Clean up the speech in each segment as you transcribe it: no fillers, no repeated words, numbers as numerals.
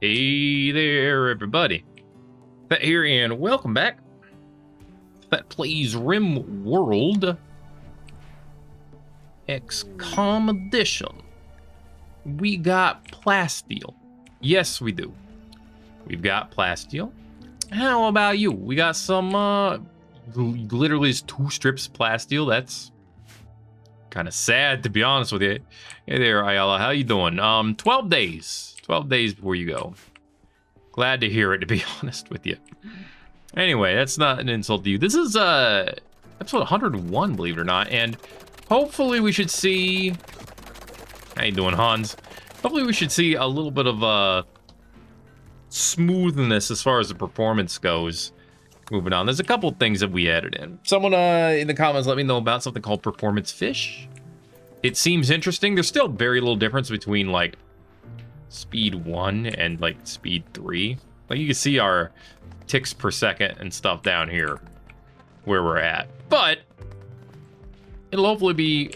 Hey there, everybody. Thet here, and welcome back. Thet Plays Rimworld. XCOM edition. We got plasteel. Yes, we do. We've got plasteel. How about you? We got some, literally just 2 strips of plasteel. That's kind of sad, to be honest with you. Hey there, Ayala. How you doing? 12 days. 12 days before you go. Glad to hear it, to be honest with you. Anyway, that's not an insult to you. This is episode 101, believe it or not, and hopefully we should see... How you doing, Hans? Hopefully we should see a little bit of smoothness as far as the performance goes. Moving on, there's a couple things that we added in. Someone in the comments let me know about something called Performance Fish. It seems interesting. There's still very little difference between, like, speed 1 and like speed 3. Like, you can see our ticks per second and stuff down here where we're at, but it'll hopefully be,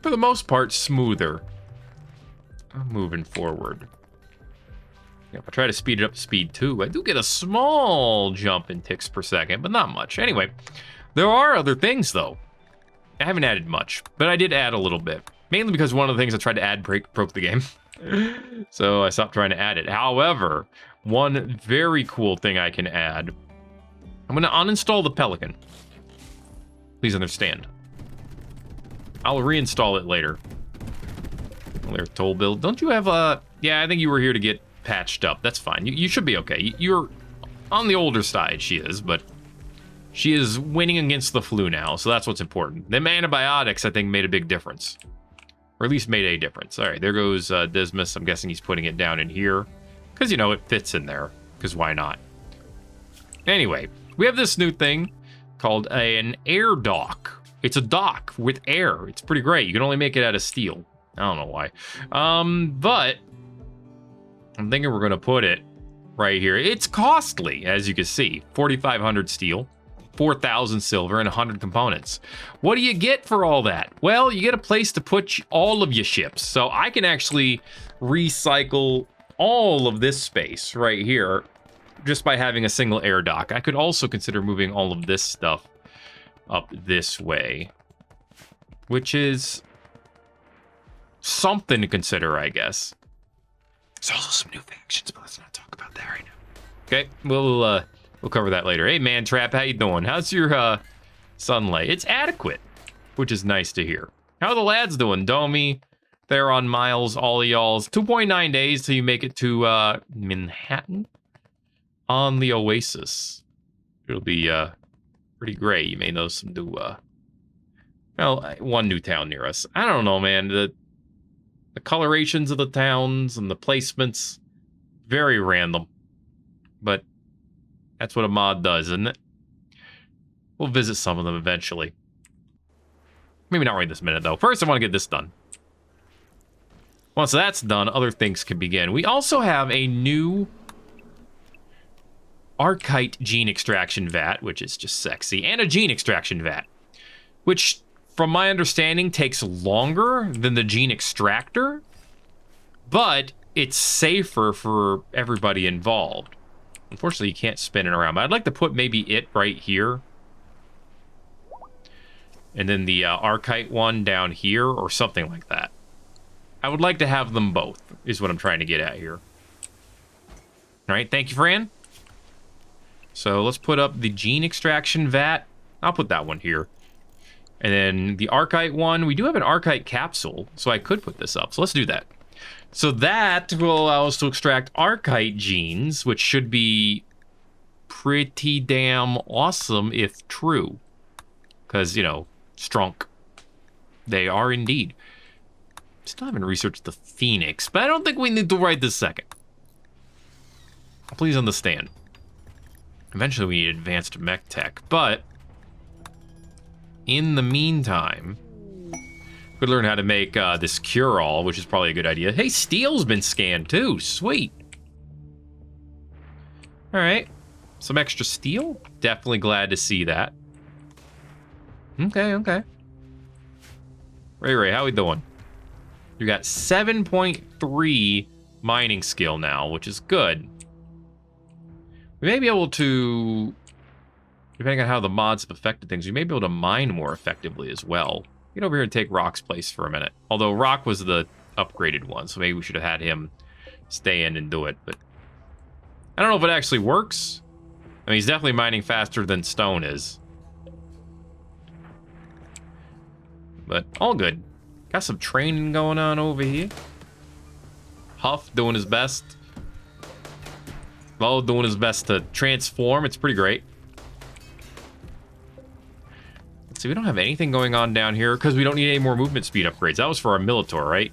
for the most part, smoother moving forward. If I try to speed it up to speed 2, I do get a small jump in ticks per second, but not much. Anyway, there are other things though. I haven't added much, but I did add a little bit, mainly because one of the things I tried to add broke the game. So I stopped trying to add it. However, one very cool thing I can add, I'm going to uninstall the Pelican. Please understand. I'll reinstall it later. There's toll bill. Don't you have a... Yeah, I think you were here to get patched up. That's fine. You should be okay. You're on the older side, she is, but she is winning against the flu now, so that's what's important. Them antibiotics, I think, made a big difference. Or at least made a difference. All right, there goes Dismas. I'm guessing he's putting it down in here. Because, you know, it fits in there. Because why not? Anyway, we have this new thing called an air dock. It's a dock with air. It's pretty great. You can only make it out of steel. I don't know why. But I'm thinking we're going to put it right here. It's costly, as you can see. 4,500 steel. 4,000 silver, and 100 components. What do you get for all that? Well, you get a place to put all of your ships. So I can actually recycle all of this space right here just by having a single air dock. I could also consider moving all of this stuff up this way, which is something to consider, I guess. There's also some new factions, but let's not talk about that right now. Okay, we'll cover that later. Hey, Man Trap, how you doing? How's your sunlight? It's adequate, which is nice to hear. How are the lads doing? Domi, Theron, Miles, all of y'all's. 2.9 days till you make it to Manhattan on the Oasis. It'll be pretty great. You may know some new, well, one new town near us. I don't know, man. The colorations of the towns and the placements, very random, but that's what a mod does, isn't it? We'll visit some of them eventually. Maybe not right this minute, though. First, I want to get this done. Once that's done, other things can begin. We also have a new Archite gene extraction vat, which is just sexy, and a gene extraction vat, which, from my understanding, takes longer than the gene extractor, but it's safer for everybody involved. Unfortunately, you can't spin it around, but I'd like to put maybe it right here. And then the Archite one down here, or something like that. I would like to have them both, is what I'm trying to get at here. All right, thank you, Fran. So let's put up the gene extraction vat. I'll put that one here. And then the Archite one, we do have an Archite capsule, so I could put this up. So let's do that. So that will allow us to extract Archite genes, which should be pretty damn awesome if true. Because, you know, strunk. They are indeed. Still haven't researched the Phoenix, but I don't think we need to right this second. Please understand. Eventually we need advanced mech tech, but in the meantime, we could learn how to make this cure-all, which is probably a good idea. Hey, steel's been scanned too. Sweet. All right. Some extra steel. Definitely glad to see that. Okay. Ray, how we doing? You got 7.3 mining skill now, which is good. We may be able to, depending on how the mods have affected things, we may be able to mine more effectively as well. Get over here and take Rock's place for a minute. Although Rock was the upgraded one, so maybe we should have had him stay in and do it. But I don't know if it actually works. I mean, he's definitely mining faster than Stone is. But all good. Got some training going on over here. Huff doing his best. Lo doing his best to transform. It's pretty great. Let's see, we don't have anything going on down here because we don't need any more movement speed upgrades. That was for our Militor, right?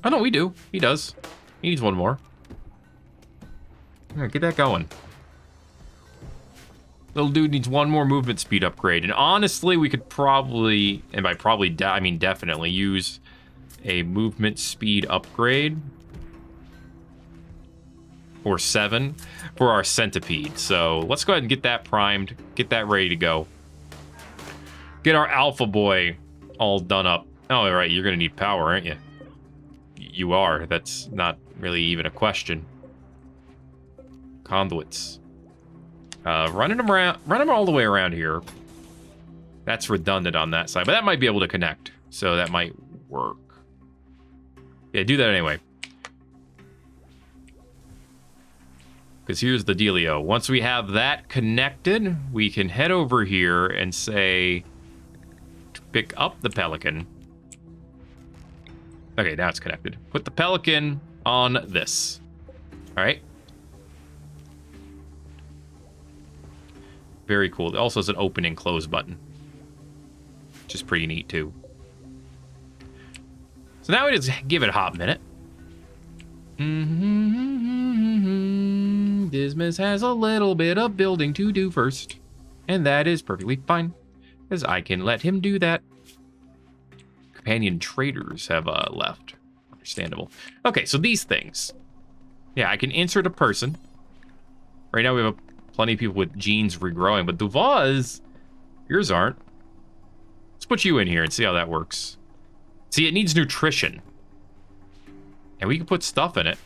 Oh, no, we do. He does. He needs one more. Yeah, get that going. Little dude needs one more movement speed upgrade. And honestly, we could probably, and by probably, I mean definitely, use a movement speed upgrade. Or 7 for our Centipede. So let's go ahead and get that primed. Get that ready to go. Get our Alpha Boy all done up. Oh, all right, you're going to need power, aren't you? You are. That's not really even a question. Conduits. Running them all the way around here. That's redundant on that side, but that might be able to connect. So that might work. Yeah, do that anyway. Because here's the dealio. Once we have that connected, we can head over here and say, to pick up the Pelican. Okay, now it's connected. Put the Pelican on this. All right. Very cool. It also has an open and close button, which is pretty neat too. So now we just give it a hot minute. Dismas has a little bit of building to do first, and that is perfectly fine, as I can let him do that. Companion traders have left. Understandable. Okay, so these things. Yeah, I can insert a person. Right now we have plenty of people with genes regrowing, but Duval's, yours aren't. Let's put you in here and see how that works. See, it needs nutrition. And we can put stuff in it.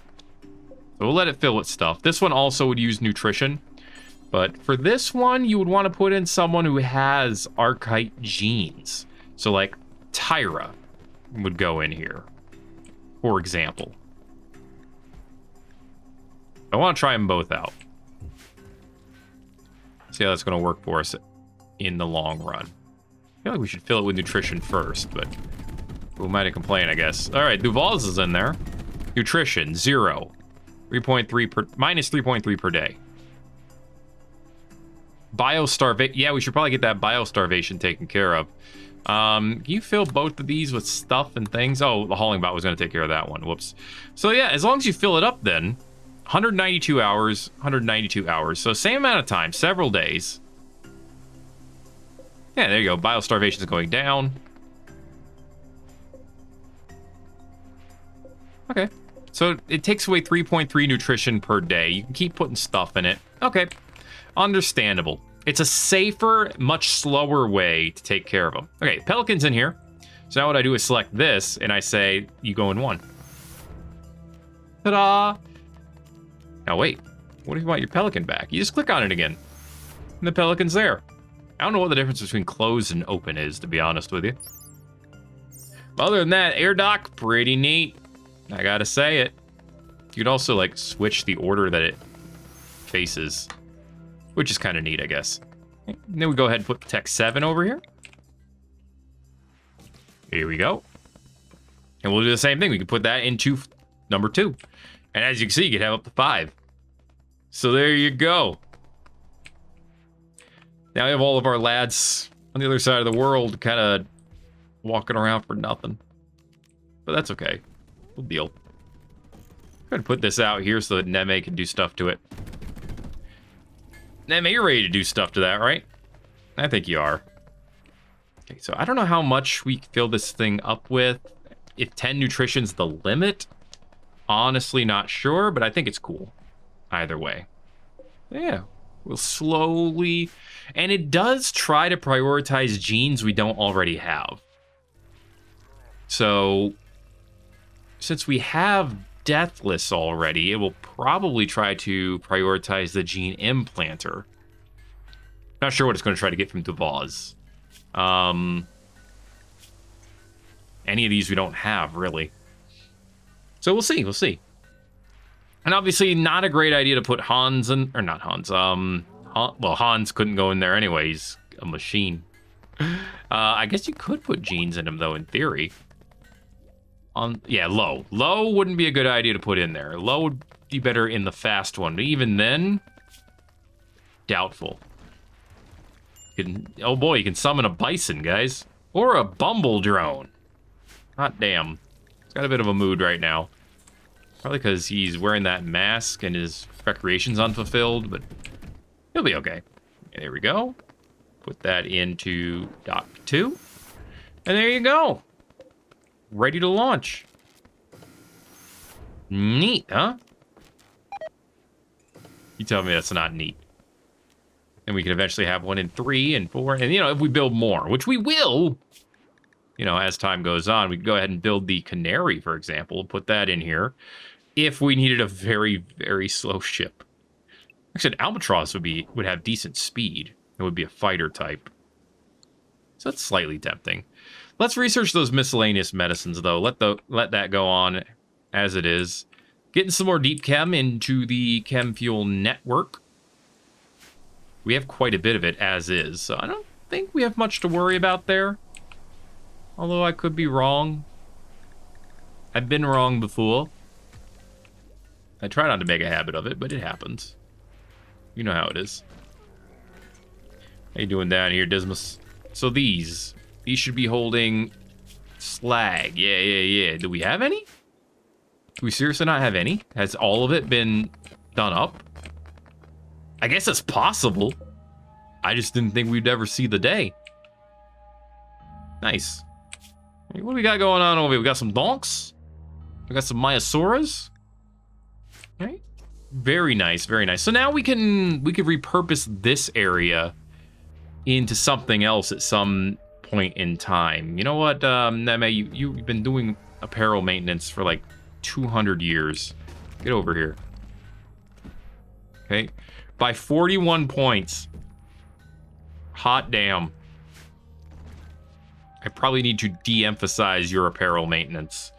So we'll let it fill with stuff. This one also would use nutrition. But for this one, you would want to put in someone who has Archetype genes. So like Tyra would go in here, for example. I want to try them both out. See how that's going to work for us in the long run. I feel like we should fill it with nutrition first, but who might complain, I guess. All right, Duval's is in there. Nutrition, 0. 3.3 per, minus 3.3 per day. Biostarvation. Yeah, we should probably get that biostarvation taken care of. Can you fill both of these with stuff and things? Oh, the hauling bot was going to take care of that one. Whoops. So yeah, as long as you fill it up then, 192 hours, 192 hours. So same amount of time, several days. Yeah, there you go. Biostarvation is going down. Okay. So it takes away 3.3 nutrition per day. You can keep putting stuff in it. Okay. Understandable. It's a safer, much slower way to take care of them. Okay, Pelican's in here. So now what I do is select this, and I say, you go in 1. Ta-da! Now wait, what if you want your Pelican back? You just click on it again, and the Pelican's there. I don't know what the difference between closed and open is, to be honest with you. Other than that, air dock, pretty neat. I gotta say it. You could also like switch the order that it faces, which is kind of neat, I guess. And then we go ahead and put Tech 7 over here. Here we go. And we'll do the same thing. We can put that into number 2. And as you can see, you can have up to 5. So there you go. Now we have all of our lads on the other side of the world kind of walking around for nothing. But that's okay. We'll deal. I'm going to put this out here so that Neme can do stuff to it. Neme, you're ready to do stuff to that, right? I think you are. Okay, so I don't know how much we fill this thing up with. If 10 nutrition's the limit, honestly not sure, but I think it's cool. Either way. Yeah, we'll slowly... And it does try to prioritize genes we don't already have. So, since we have deathless already, it will probably try to prioritize the gene implanter. Not sure what it's going to try to get from Devaz. Any of these we don't have, really. So we'll see, we'll see. And obviously not a great idea to put Hans in, or not Hans, well, Hans couldn't go in there anyway, he's a machine. I guess you could put genes in him, though, in theory. Yeah, low. Low wouldn't be a good idea to put in there. Low would be better in the fast one, but even then, doubtful. Oh boy, you can summon a bison, guys. Or a bumble drone. Hot damn. He's got a bit of a mood right now. Probably because he's wearing that mask and his recreation's unfulfilled, but he'll be okay. Okay, there we go. Put that into Dock 2. And there you go. Ready to launch. Neat, huh? You tell me that's not neat. And we can eventually have 1 and 3 and 4. And, you know, if we build more, which we will, you know, as time goes on, we can go ahead and build the Canary, for example. Put that in here. If we needed a very, very slow ship. Actually, an Albatross would have decent speed. It would be a fighter type. So that's slightly tempting. Let's research those miscellaneous medicines, though. Let that go on as it is. Getting some more deep chem into the chem fuel network. We have quite a bit of it as is, so I don't think we have much to worry about there. Although I could be wrong. I've been wrong before. I try not to make a habit of it, but it happens. You know how it is. How you doing down here, Dismas? So these should be holding slag. Yeah. Do we have any? Do we seriously not have any? Has all of it been done up? I guess it's possible. I just didn't think we'd ever see the day. Nice. What do we got going on over here? We got some donks. We got some Myosoras. Okay. Very nice, very nice. So now we can repurpose this area into something else at some point in time. You know what, Neme, you've been doing apparel maintenance for like 200 years. Get over here. Okay. By 41 points. Hot damn. I probably need to de-emphasize your apparel maintenance.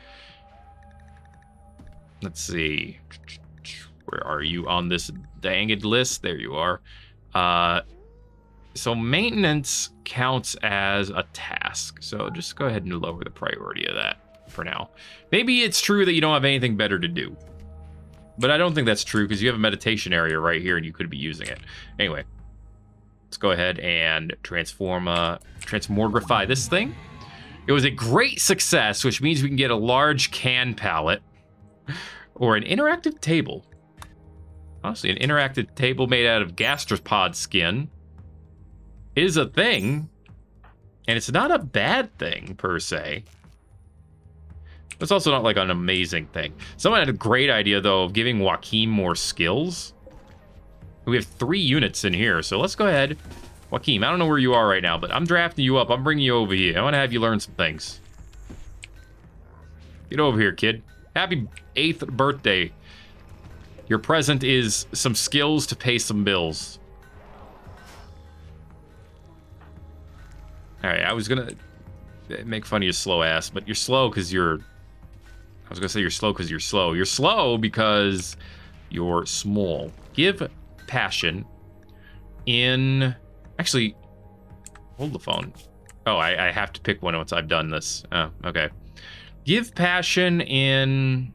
Let's see. Where are you on this danged list? There you are. So maintenance counts as a task. So just go ahead and lower the priority of that for now. Maybe it's true that you don't have anything better to do. But I don't think that's true because you have a meditation area right here and you could be using it. Anyway, let's go ahead and transmogrify this thing. It was a great success, which means we can get a large can pallet or an interactive table. Honestly, an interactive table made out of gastropod skin is a thing, and it's not a bad thing per se. It's also not like an amazing thing. Someone had a great idea though of giving Joaquin more skills. We have 3 units in here, so let's go ahead. Joaquin, I don't know where you are right now, but I'm drafting you up. I'm bringing you over here. I want to have you learn some things. Get over here, kid. Happy 8th birthday. Your present is some skills to pay some bills. All right, I was gonna make fun of your slow ass, but you're slow because you're... I was gonna say you're slow because you're slow. You're slow because you're small. Give passion in... Actually, hold the phone. Oh, I have to pick one once I've done this. Oh, okay. Give passion in...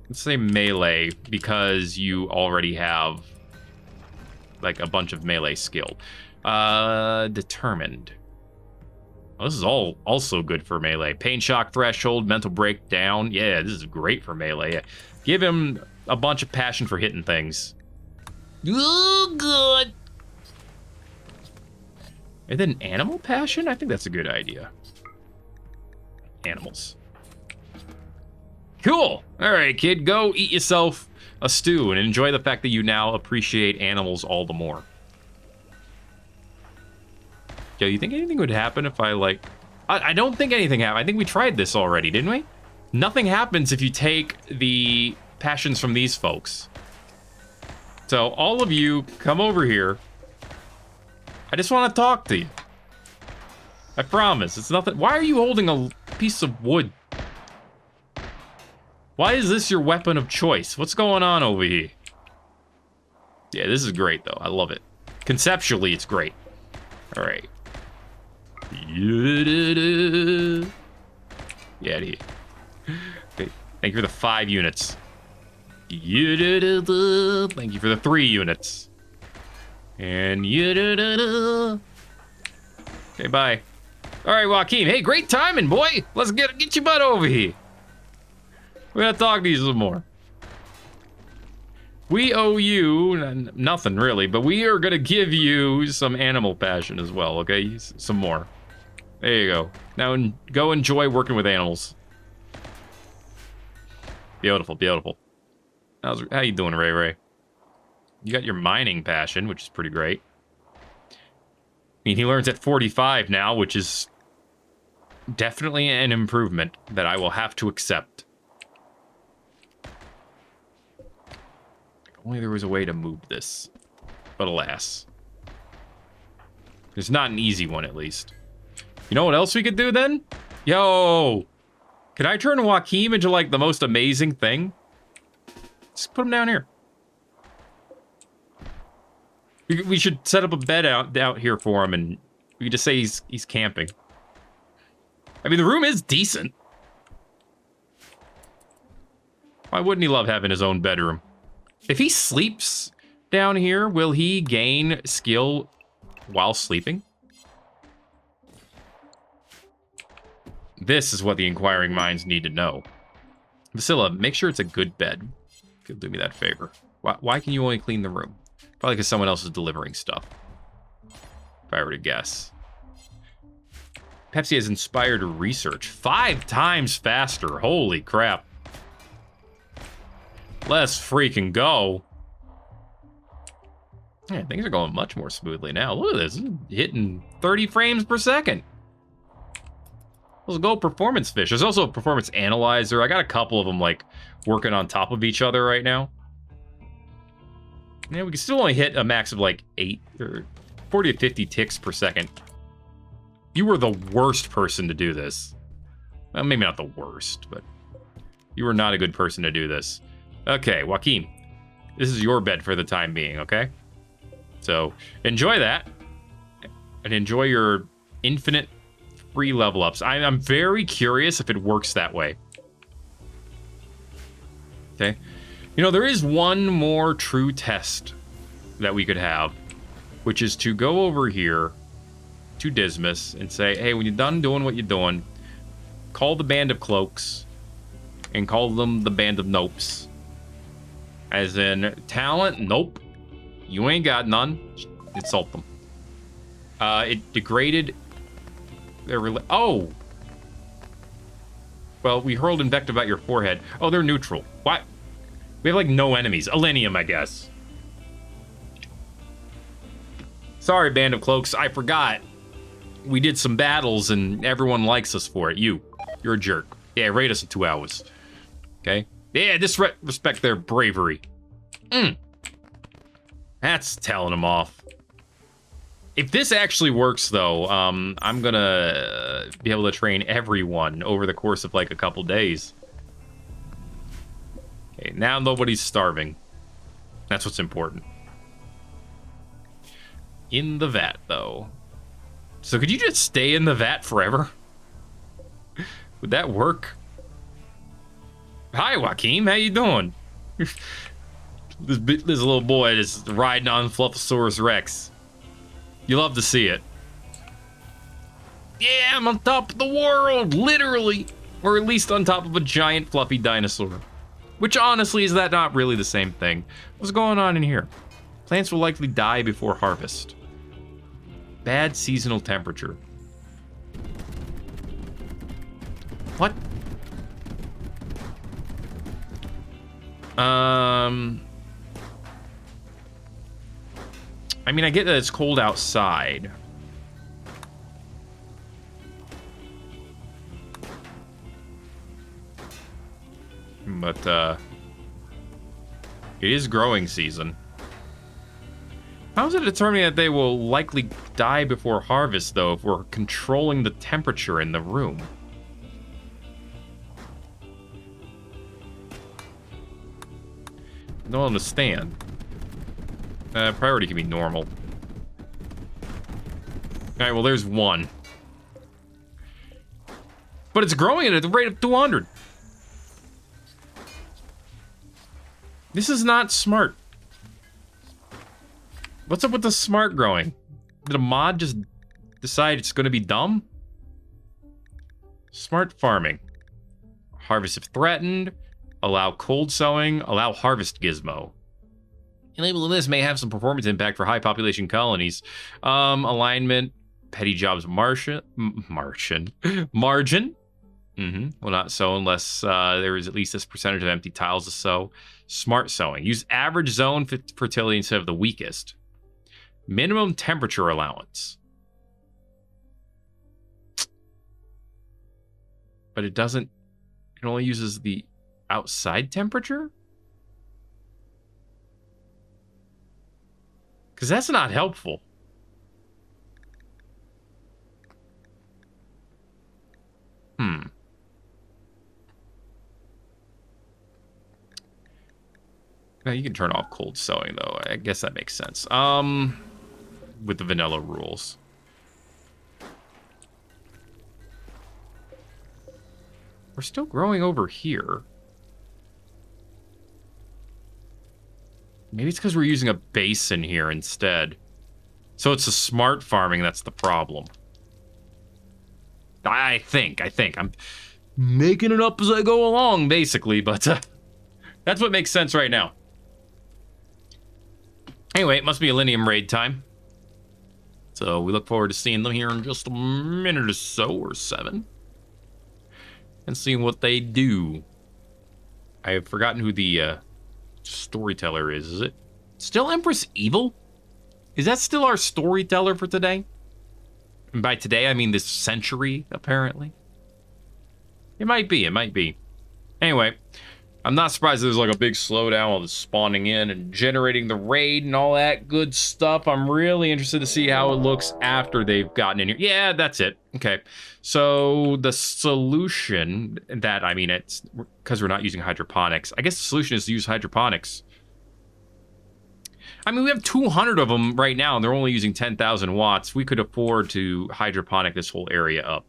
Let's say melee, because you already have like a bunch of melee skill. Determined. Oh, this is all also good for melee. Pain shock threshold, mental breakdown. Yeah, this is great for melee. Yeah. Give him a bunch of passion for hitting things. Oh, good. And then animal passion? I think that's a good idea. Animals. Cool. All right, kid, go eat yourself a stew and enjoy the fact that you now appreciate animals all the more. Yo, you think anything would happen if I, like... I don't think anything happened. I think we tried this already, didn't we? Nothing happens if you take the passions from these folks. So all of you, come over here. I just want to talk to you. I promise, it's nothing. Why are you holding a piece of wood? Why is this your weapon of choice? What's going on over here? Yeah, this is great, though. I love it. Conceptually, it's great. All right. Yeah, here. Okay. Thank you for the 5 units. Thank you for the 3 units. And okay, bye. All right, Joaquin. Hey, great timing, boy. Let's get your butt over here. We're gonna talk to you some more. We owe you nothing really, but we are gonna give you some animal passion as well. Okay, some more. There you go. Now go enjoy working with animals. Beautiful, beautiful. How you doing, Ray Ray? You got your mining passion, which is pretty great. I mean, he learns at 45 now, which is definitely an improvement that I will have to accept. If only there was a way to move this. But alas. It's not an easy one, at least. You know what else we could do, then? Yo! Can I turn Joaquin into, like, the most amazing thing? Just put him down here. We should set up a bed out here for him, and we could just say he's camping. I mean, the room is decent. Why wouldn't he love having his own bedroom? If he sleeps down here, will he gain skill while sleeping? This is what the inquiring minds need to know. Vasilla, make sure it's a good bed. If you'll do me that favor. Why can you only clean the room? Probably because someone else is delivering stuff. If I were to guess. Pepsi has inspired research 5 times faster. Holy crap. Let's freaking go. Yeah, things are going much more smoothly now. Look at this. This is hitting 30 frames per second. Let's go performance fish. There's also a performance analyzer. I got a couple of them like working on top of each other right now. Yeah, we can still only hit a max of like 8 or 40 to 50 ticks per second. You were the worst person to do this. Well, maybe not the worst, but you were not a good person to do this. Okay, Joaquin, this is your bed for the time being, okay? So enjoy that and enjoy your infinite free level ups. I'm very curious if it works that way. Okay. You know, there is one more true test that we could have, which is to go over here to Dismas and say, hey, when you're done doing what you're doing, call the Band of Cloaks and call them the Band of Nopes. As in, talent, nope. You ain't got none. Insult them. It degraded their oh! Well, we hurled invective at your forehead. Oh, they're neutral. What? We have, like, no enemies. Elenium, I guess. Sorry, Band of Cloaks. I forgot. We did some battles, and everyone likes us for it. You're a jerk. Yeah, raid us in 2 hours. Okay? Yeah, disrespect their bravery. That's telling them off. If this actually works, though, I'm gonna be able to train everyone over the course of, like, a couple days. Okay, now nobody's starving. That's what's important. In the vat, though. So could you just stay in the vat forever? Would that work? Hi, Joaquin. How you doing? This little boy is riding on Fluffosaurus Rex. You love to see it. Yeah, I'm on top of the world, literally. Or at least on top of a giant fluffy dinosaur. Which honestly, is that not really the same thing? What's going on in here? Plants will likely die before harvest. Bad seasonal temperature. What? I mean, I get that it's cold outside. But, it is growing season. How is it determining that they will likely die before harvest, though, if we're controlling the temperature in the room? Don't understand. Priority can be normal. Alright, well, there's one. But it's growing at the rate of 200. This is not smart. What's up with the smart growing? Did a mod just decide it's going to be dumb? Smart farming. Harvest if threatened. Allow cold sowing. Allow harvest gizmo. Enabling this may have some performance impact for high population colonies. Alignment. Petty jobs margin. Will not sow unless there is at least this percentage of empty tiles to sow. Smart sowing. Use average zone fertility instead of the weakest. Minimum temperature allowance. But it doesn't... It only uses the outside temperature? Because that's not helpful. Now you can turn off cold sowing, though. I guess that makes sense. With the vanilla rules. We're still growing over here. Maybe it's because we're using a basin here instead. So it's a smart farming that's the problem. I think. I'm making it up as I go along, basically, but that's what makes sense right now. Anyway, it must be Millennium raid time. So we look forward to seeing them here in just a minute or so, or 7. And seeing what they do. I have forgotten who the storyteller is. Is it still Empress Evil? Is that still our storyteller for today? And by today, I mean this century, apparently. It might be. Anyway, I'm not surprised there's like a big slowdown with spawning in and generating the raid and all that good stuff. I'm really interested to see how it looks after they've gotten in here. Yeah, that's it. Okay. So the solution that, I mean, it's because we're not using hydroponics. I guess the solution is to use hydroponics. I mean, we have 200 of them right now, and they're only using 10,000 watts. We could afford to hydroponic this whole area up.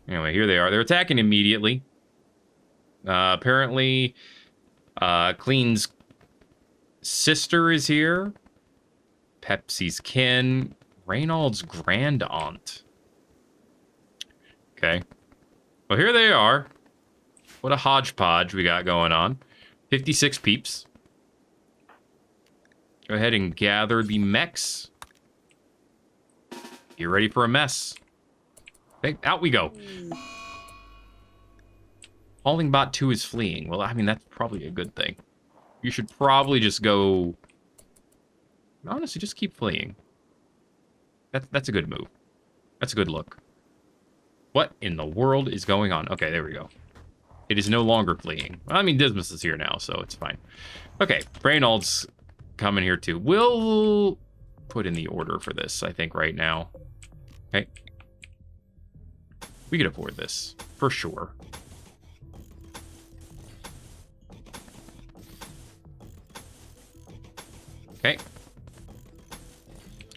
Anyway, here they are. They're attacking immediately. Apparently, Clean's sister is here. Pepsi's kin. Reynald's grand aunt. Okay. Well, here they are. What a hodgepodge we got going on. 56 peeps. Go ahead and gather the mechs. Get ready for a mess. Okay, out we go. Hauling bot 2 is fleeing. Well, I mean, that's probably a good thing. You should probably just go... Honestly, just keep fleeing. That's a good move. That's a good look. What in the world is going on? Okay, there we go. It is no longer fleeing. Well, I mean, Dismas is here now, so it's fine. Okay, Reynald's coming here too. We'll put in the order for this, I think, right now. Okay. We could afford this, for sure. Okay.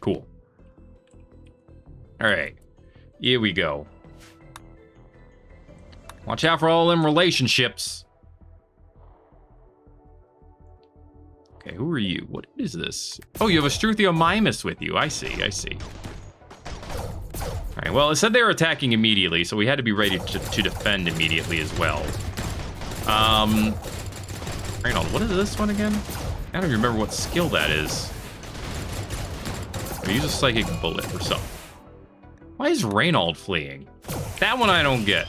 Cool. All right. Here we go. Watch out for all them relationships. Okay, who are you? What is this? Oh, you have a Struthiomimus with you. I see. All right, well, it said they were attacking immediately, so we had to be ready to defend immediately as well. Reynold, what is this one again? I don't even remember what skill that is. Use a psychic bullet or something. Why is Reynold fleeing? That one I don't get.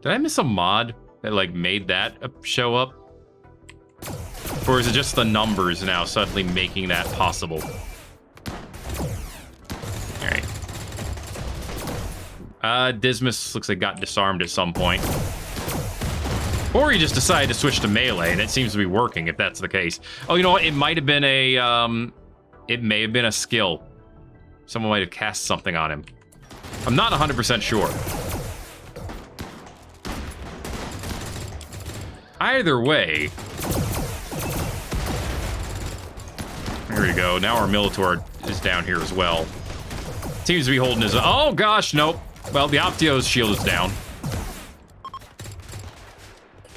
Did I miss a mod that like made that show up? Or is it just the numbers now suddenly making that possible? Alright. Dismas looks like got disarmed at some point. Or he just decided to switch to melee, and it seems to be working, if that's the case. Oh, you know what? It might have been a, it may have been a skill. Someone might have cast something on him. I'm not 100% sure. Either way... There we go. Now our Militor is down here as well. Seems to be holding his... Oh, gosh, nope. Well, the Optio's shield is down.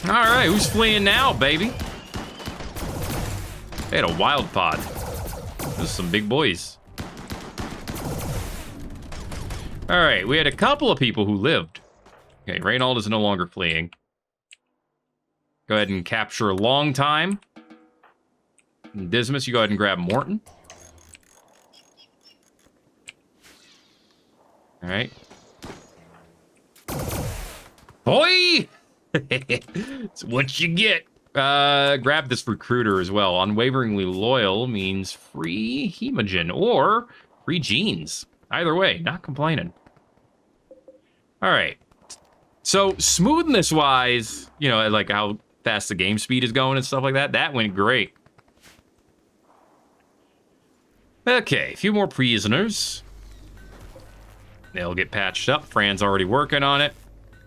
All right, who's fleeing now, baby? They had a wild pod. Those are some big boys. All right, we had a couple of people who lived. Okay, Reynold is no longer fleeing. Go ahead and capture a long time. And Dismas, you go ahead and grab Morton. All right. Boy! It's what you get. Grab this recruiter as well. Unwaveringly loyal means free hemogen or free genes. Either way, not complaining. All right. So smoothness wise, you know, like how fast the game speed is going and stuff like that, that went great. Okay, a few more prisoners. They'll get patched up. Fran's already working on it.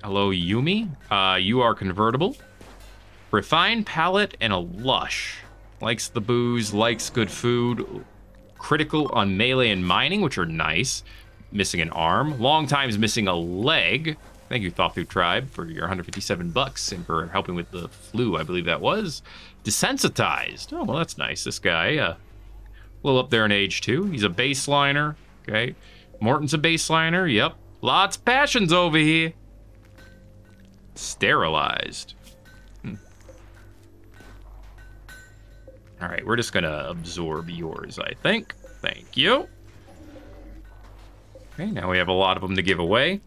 Hello, Yumi. You are convertible. Refined palate and a lush. Likes the booze, likes good food. Critical on melee and mining, which are nice. Missing an arm. Long time's missing a leg. Thank you, Thawfu Tribe, for your 157 bucks and for helping with the flu, I believe that was. Desensitized. Oh, well, that's nice. This guy, a little up there in age, too. He's a baseliner. Okay. Morton's a baseliner. Yep. Lots of passions over here. Sterilized. All right, we're just gonna absorb yours, I think. Thank you. Okay, now we have a lot of them to give away.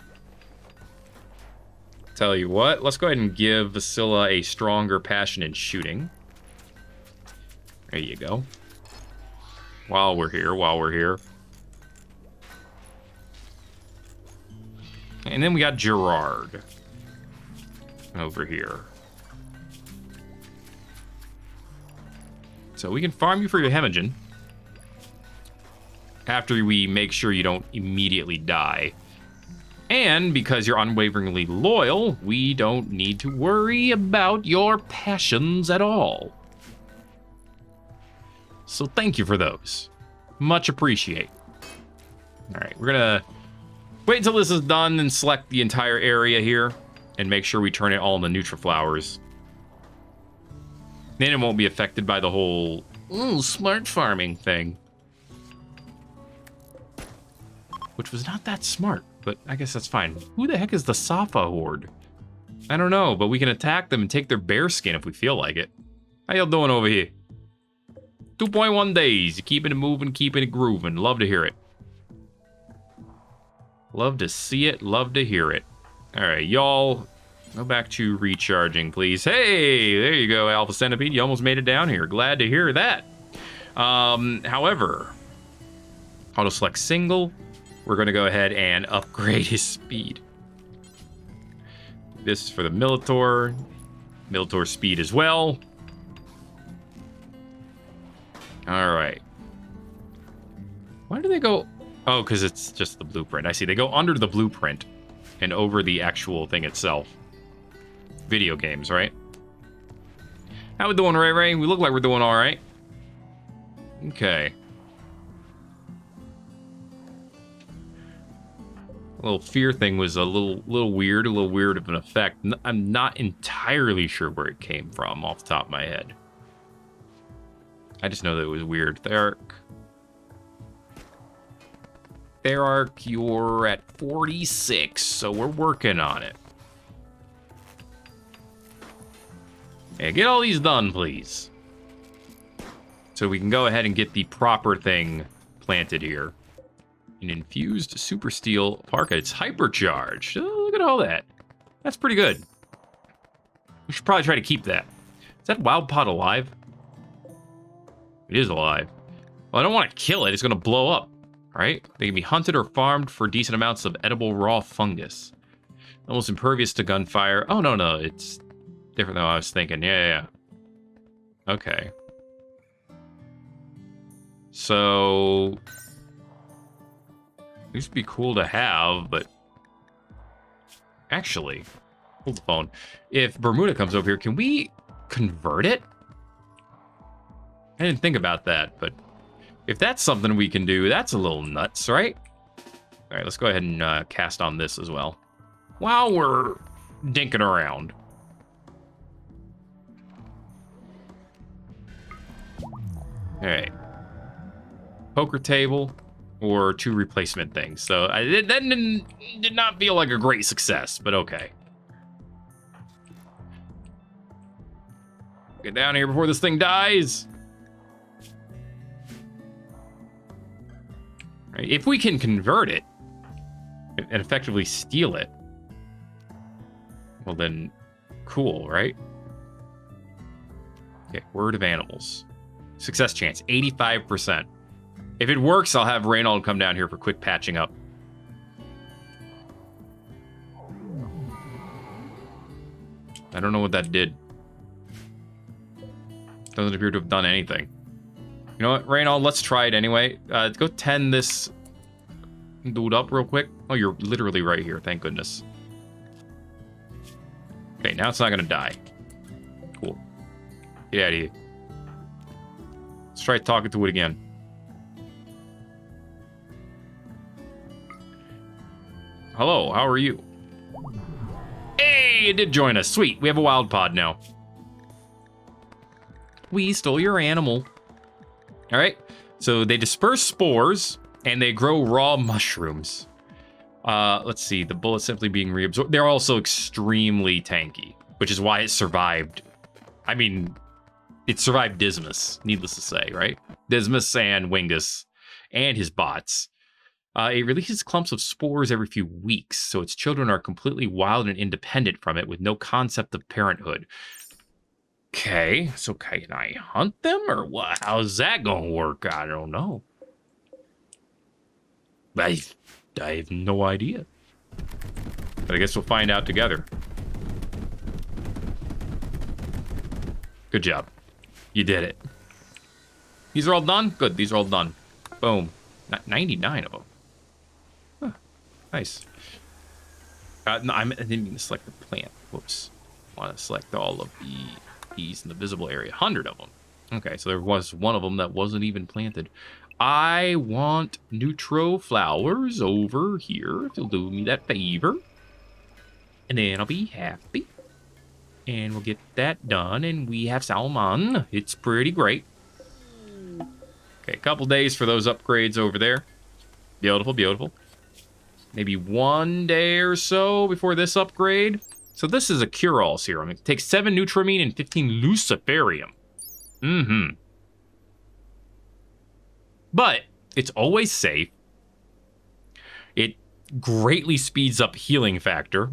Tell you what, let's go ahead and give Vasilla a stronger passion in shooting. There you go. While we're here. And then we got Gerard over here. So we can farm you for your hemogen after we make sure you don't immediately die. And because you're unwaveringly loyal, we don't need to worry about your passions at all. So thank you for those. Much appreciate. All right, we're gonna wait until this is done and select the entire area here and make sure we turn it all into Nutriflowers. Then it won't be affected by the whole smart farming thing. Which was not that smart, but I guess that's fine. Who the heck is the Safa Horde? I don't know, but we can attack them and take their bear skin if we feel like it. How y'all doing over here? 2.1 days. You keeping it moving, keeping it grooving. Love to hear it. Love to see it, love to hear it. All right, y'all, go back to recharging, please. Hey, there you go, Alpha Centipede. You almost made it down here. Glad to hear that. However, auto select single. We're going to go ahead and upgrade his speed. This is for the Militor. Militor speed as well. All right. Why do they go... Oh, because it's just the blueprint. I see. They go under the blueprint and over the actual thing itself. Video games, right? How we doing, Ray Ray? We look like we're doing all right. Okay. A little fear thing was a little weird of an effect. I'm not entirely sure where it came from off the top of my head. I just know that it was weird. Therarch, you're at 46, so we're working on it. Yeah, get all these done, please. So we can go ahead and get the proper thing planted here. An infused super steel parka. It's hypercharged. Oh, look at all that. That's pretty good. We should probably try to keep that. Is that wild pot alive? It is alive. Well, I don't want to kill it. It's going to blow up. right? They can be hunted or farmed for decent amounts of edible raw fungus. Almost impervious to gunfire. Oh, no, it's different than what I was thinking. Yeah. Okay. So, these would be cool to have, but actually, hold the phone. If Bermuda comes over here, can we convert it? I didn't think about that, but if that's something we can do, that's a little nuts, right? All right, let's go ahead and cast on this as well. While we're dinking around. All right. Poker table or 2 replacement things. So that did not feel like a great success, but okay. Get down here before this thing dies. Right, if we can convert it and effectively steal it, well then, cool, right? Okay, word of animals. Success chance, 85%. If it works, I'll have Reynold come down here for quick patching up. I don't know what that did. Doesn't appear to have done anything. You know what, Reynold, let's try it anyway. Go 10 this dude up real quick. Oh, you're literally right here, thank goodness. Okay, now it's not gonna die. Cool. Get out of here. Let's try talking to it again. Hello, how are you? Hey, it did join us. Sweet, we have a wild pod now. We stole your animal. All right, so they disperse spores and they grow raw mushrooms. Let's see, the bullet simply being reabsorbed. They're also extremely tanky, which is why it survived. I mean, it survived Dismas, needless to say, right? Dismas and Wingus and his bots. It releases clumps of spores every few weeks, so its children are completely wild and independent from it with no concept of parenthood. Okay, so can I hunt them or what? How's that gonna work? I don't know. I have no idea. But I guess we'll find out together. Good job. You did it. These are all done? Good, these are all done. Boom. 99 of them. Huh. Nice. No, I didn't mean to select the plant. Whoops. I want to select all of these in the visible area. 100 of them. Okay, so there was one of them that wasn't even planted. I want neutral flowers over here, if you'll do me that favor. And then I'll be happy. And we'll get that done, and we have salmon. It's pretty great. Okay, a couple days for those upgrades over there. Beautiful, beautiful. Maybe 1 day or so before this upgrade. So this is a cure-all serum. It takes 7 Nutramine and 15 Luciferium. Mm-hmm. But it's always safe. It greatly speeds up healing factor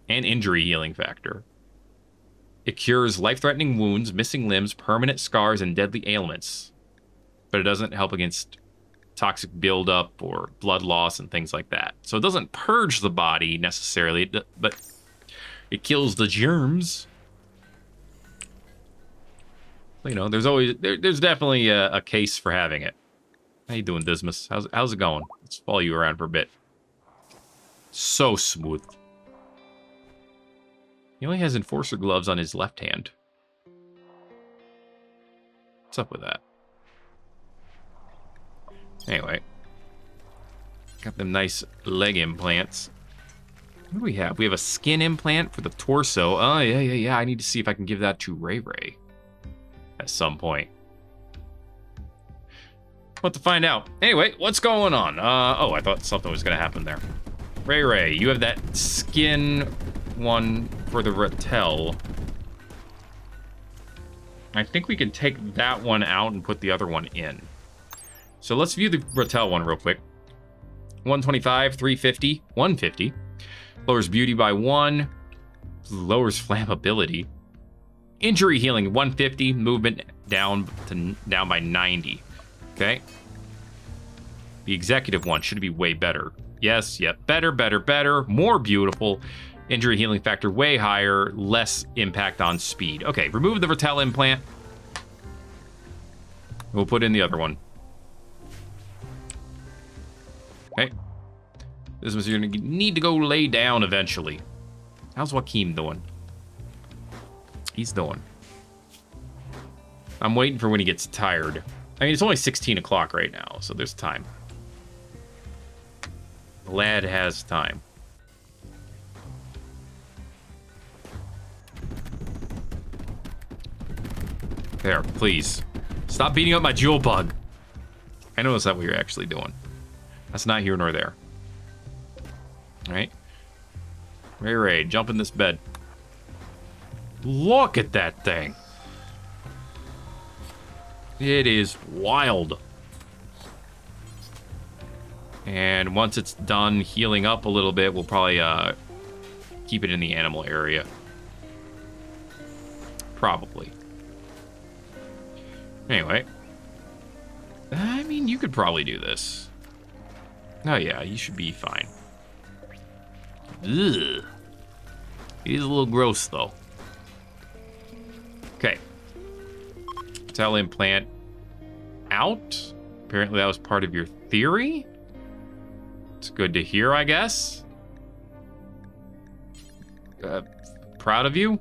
and injury healing factor. It cures life-threatening wounds, missing limbs, permanent scars, and deadly ailments. But it doesn't help against toxic buildup or blood loss and things like that. So it doesn't purge the body necessarily, but it kills the germs. You know, there's definitely a case for having it. How you doing, Dismas? How's it going? Let's follow you around for a bit. So smooth. He only has enforcer gloves on his left hand. What's up with that? Anyway. Got them nice leg implants. What do we have? We have a skin implant for the torso. Oh, yeah. I need to see if I can give that to Ray Ray at some point. What to find out. Anyway, what's going on? Oh, I thought something was going to happen there. Ray, you have that skin one for the Rattel. I think we can take that one out and put the other one in. So let's view the Rattel one real quick. 125, 350, 150. Lowers beauty by 1. Lowers flammability. Injury healing 150. Movement down by 90. Okay. The executive one should be way better. Yes, yep. Better, better, better. More beautiful. Injury healing factor way higher. Less impact on speed. Okay, remove the Vertel implant. We'll put in the other one. Okay. This one's going to need to go lay down eventually. How's Joaquin doing? He's doing. I'm waiting for when he gets tired. I mean, it's only 16 o'clock right now, so there's time. The lad has time. There, please. Stop beating up my jewel bug. I know that's not what you're actually doing. That's not here nor there. Alright. Ray, jump in this bed. Look at that thing. It is wild. And once it's done healing up a little bit, we'll probably keep it in the animal area. Probably. Anyway. I mean, you could probably do this. Oh yeah, you should be fine. Ugh. It is a little gross, though. Okay. Cell implant out. Apparently that was part of your theory. It's good to hear, I guess. Proud of you.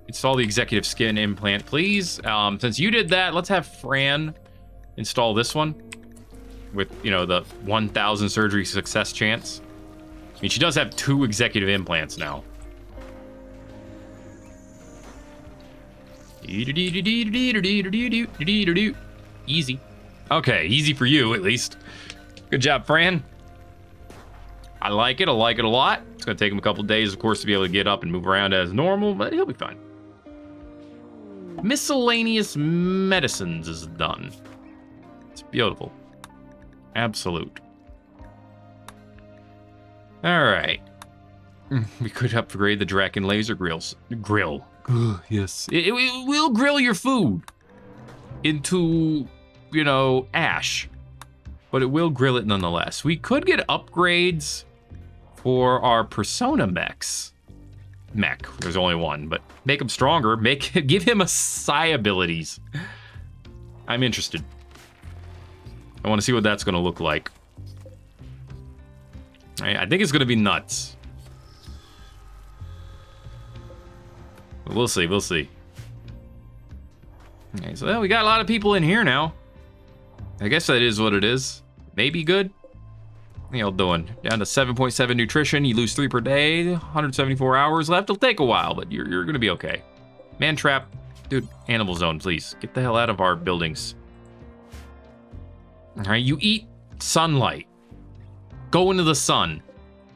Install the executive skin implant, please. Since you did that, let's have Fran install this one. With, you know, the 1,000 surgery success chance. I mean, she does have 2 executive implants now. Easy. Okay, easy for you, at least. Good job, Fran. I like it. I like it a lot. It's going to take him a couple days, of course, to be able to get up and move around as normal, but he'll be fine. Miscellaneous medicines is done. It's beautiful. Absolute. All right. We could upgrade the Draken laser grill. Yes. It will grill your food into, you know, ash. But it will grill it nonetheless. We could get upgrades for our persona mechs. There's only one, but make him stronger. Give him a psi abilities. I'm interested. I want to see what that's going to look like. I think it's going to be nuts. We'll see, we'll see. Okay, so we got a lot of people in here now. I guess that is what it is. Maybe good. How y'all doing? Down to 7.7 nutrition. You lose 3 per day. 174 hours left. It'll take a while, but you're gonna be okay. Man trap. Dude, animal zone, please. Get the hell out of our buildings. Alright, you eat sunlight. Go into the sun.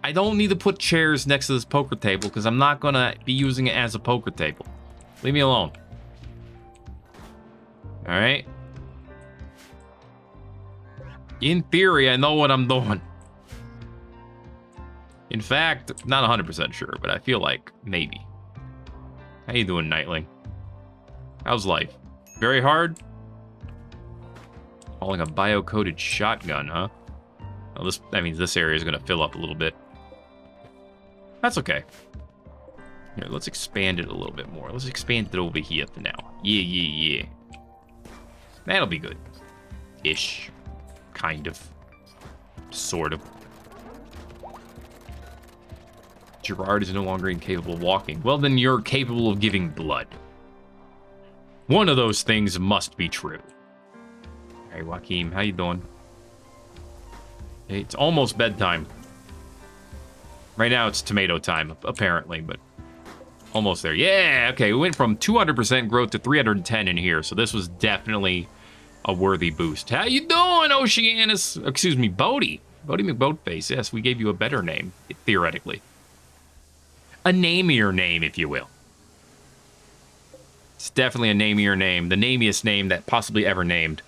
I don't need to put chairs next to this poker table because I'm not gonna be using it as a poker table. Leave me alone. Alright. In theory, I know what I'm doing. In fact, not 100% sure, but I feel like maybe. How you doing, Nightling? How's life? Very hard? Hauling a bio-coated shotgun, huh? Well, that means this area is going to fill up a little bit. That's okay. Here, let's expand it a little bit more. Let's expand it over here for now. Yeah. That'll be good. Ish. Kind of. Sort of. Gerard is no longer incapable of walking. Well, then you're capable of giving blood. One of those things must be true. Hey, Joaquin, how you doing? It's almost bedtime. Right now it's tomato time, apparently, but almost there. Yeah, okay, we went from 200% growth to 310 in here, so this was definitely a worthy boost. How you doing, Oceanus? Excuse me, Bodie. Bodie McBoatface. Yes, we gave you a better name, theoretically. A namier name, if you will. It's definitely a namier name. The namiest name that possibly ever named.